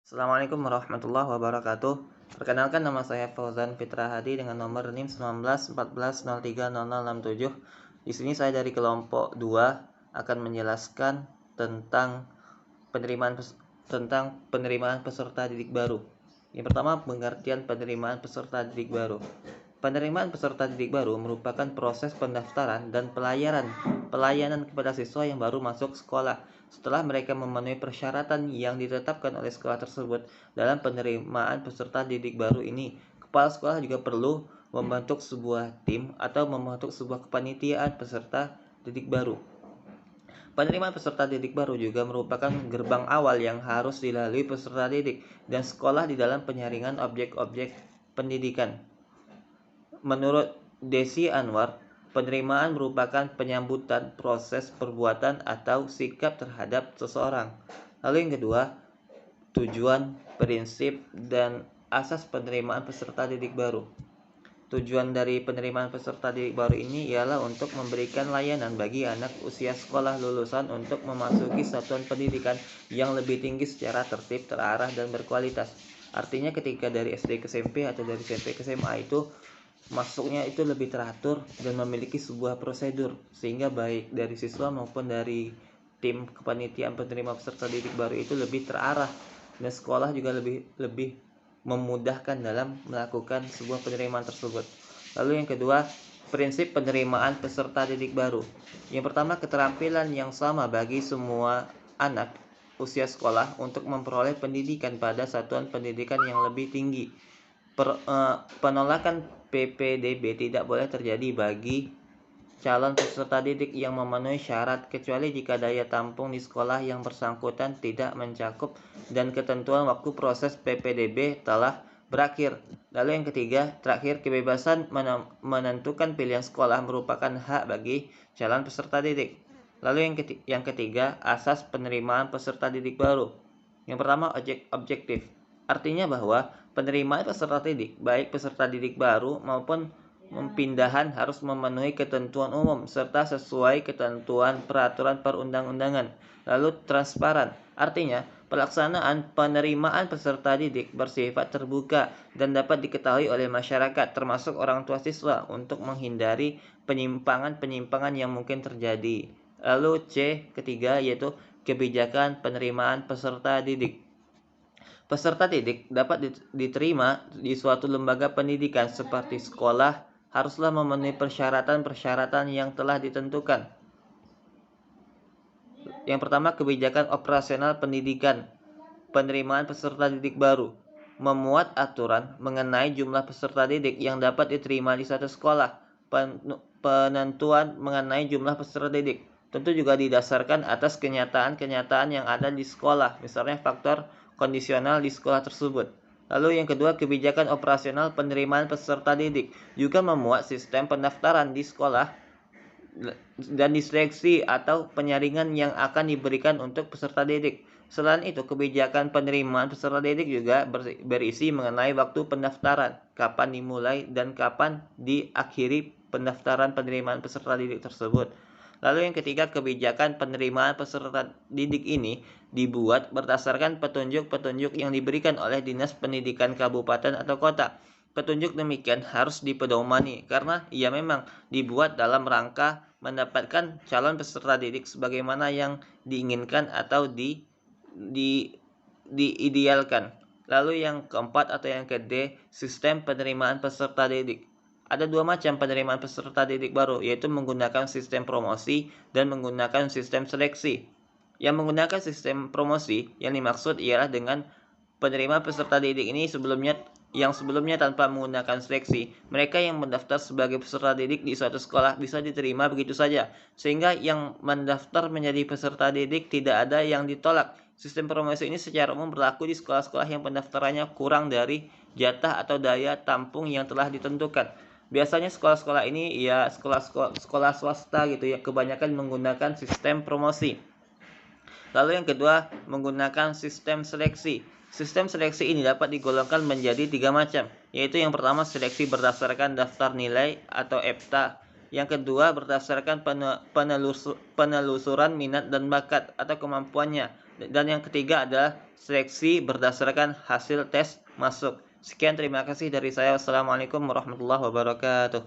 Assalamualaikum warahmatullahi wabarakatuh. Perkenalkan, nama saya Fauzan Fitra Hadi dengan nomor NIM 1914030067. Di sini saya dari kelompok 2 akan menjelaskan tentang penerimaan peserta didik baru. Yang pertama, pengertian penerimaan peserta didik baru. Penerimaan peserta didik baru merupakan proses pendaftaran dan pelayanan kepada siswa yang baru masuk sekolah setelah mereka memenuhi persyaratan yang ditetapkan oleh sekolah tersebut. Dalam penerimaan peserta didik baru ini, kepala sekolah juga perlu membentuk sebuah tim atau membentuk sebuah kepanitiaan peserta didik baru. Penerimaan peserta didik baru juga merupakan gerbang awal yang harus dilalui peserta didik dan sekolah di dalam penyaringan objek-objek pendidikan. Menurut Desi Anwar, penerimaan merupakan penyambutan proses perbuatan atau sikap terhadap seseorang. Lalu yang kedua, tujuan, prinsip, dan asas penerimaan peserta didik baru. Tujuan dari penerimaan peserta didik baru ini ialah untuk memberikan layanan bagi anak usia sekolah lulusan untuk memasuki satuan pendidikan yang lebih tinggi secara tertib, terarah, dan berkualitas. Artinya ketika dari SD ke SMP atau dari SMP ke SMA itu masuknya itu lebih teratur dan memiliki sebuah prosedur, sehingga baik dari siswa maupun dari tim kepanitiaan penerima peserta didik baru itu lebih terarah dan sekolah juga lebih memudahkan dalam melakukan sebuah penerimaan tersebut. Lalu yang kedua, prinsip penerimaan peserta didik baru. Yang pertama, keterampilan yang sama bagi semua anak usia sekolah untuk memperoleh pendidikan pada satuan pendidikan yang lebih tinggi. Penolakan PPDB tidak boleh terjadi bagi calon peserta didik yang memenuhi syarat, kecuali jika daya tampung di sekolah yang bersangkutan tidak mencakup dan ketentuan waktu proses PPDB telah berakhir. Lalu yang ketiga, terakhir, kebebasan menentukan pilihan sekolah merupakan hak bagi calon peserta didik. Lalu yang ketiga, asas penerimaan peserta didik baru. Yang pertama, objektif. Artinya bahwa penerimaan peserta didik, baik peserta didik baru maupun pemindahan, harus memenuhi ketentuan umum serta sesuai ketentuan peraturan perundang-undangan. Lalu transparan. Artinya, pelaksanaan penerimaan peserta didik bersifat terbuka dan dapat diketahui oleh masyarakat, termasuk orang tua siswa, untuk menghindari penyimpangan-penyimpangan yang mungkin terjadi. Lalu C, ketiga, yaitu kebijakan penerimaan peserta didik. Peserta didik dapat diterima di suatu lembaga pendidikan seperti sekolah haruslah memenuhi persyaratan-persyaratan yang telah ditentukan. Yang pertama, kebijakan operasional pendidikan. Penerimaan peserta didik baru memuat aturan mengenai jumlah peserta didik yang dapat diterima di suatu sekolah. Penentuan mengenai jumlah peserta didik tentu juga didasarkan atas kenyataan-kenyataan yang ada di sekolah, misalnya faktor kondisional di sekolah tersebut. Lalu yang kedua, kebijakan operasional penerimaan peserta didik juga memuat sistem pendaftaran di sekolah dan diseleksi atau penyaringan yang akan diberikan untuk peserta didik. Selain itu, kebijakan penerimaan peserta didik juga berisi mengenai waktu pendaftaran, kapan dimulai dan kapan diakhiri pendaftaran penerimaan peserta didik tersebut. Lalu yang ketiga, kebijakan penerimaan peserta didik ini dibuat berdasarkan petunjuk-petunjuk yang diberikan oleh Dinas Pendidikan Kabupaten atau Kota. Petunjuk demikian harus dipedomani karena ia memang dibuat dalam rangka mendapatkan calon peserta didik sebagaimana yang diinginkan atau diidealkan. Lalu yang keempat atau yang ke D, sistem penerimaan peserta didik. Ada dua macam penerimaan peserta didik baru, yaitu menggunakan sistem promosi dan menggunakan sistem seleksi. Yang menggunakan sistem promosi yang dimaksud ialah dengan penerima peserta didik ini sebelumnya tanpa menggunakan seleksi, mereka yang mendaftar sebagai peserta didik di suatu sekolah bisa diterima begitu saja, sehingga yang mendaftar menjadi peserta didik tidak ada yang ditolak. Sistem promosi ini secara umum berlaku di sekolah-sekolah yang pendaftarannya kurang dari jatah atau daya tampung yang telah ditentukan. Biasanya sekolah-sekolah ini ya sekolah swasta gitu ya, kebanyakan menggunakan sistem promosi. Lalu yang kedua, menggunakan sistem seleksi. Sistem seleksi ini dapat digolongkan menjadi 3 macam, yaitu yang pertama seleksi berdasarkan daftar nilai atau EBTA. Yang kedua berdasarkan penelusuran minat dan bakat atau kemampuannya. Dan yang ketiga adalah seleksi berdasarkan hasil tes masuk. Sekian, terima kasih dari saya. Wassalamualaikum warahmatullahi wabarakatuh.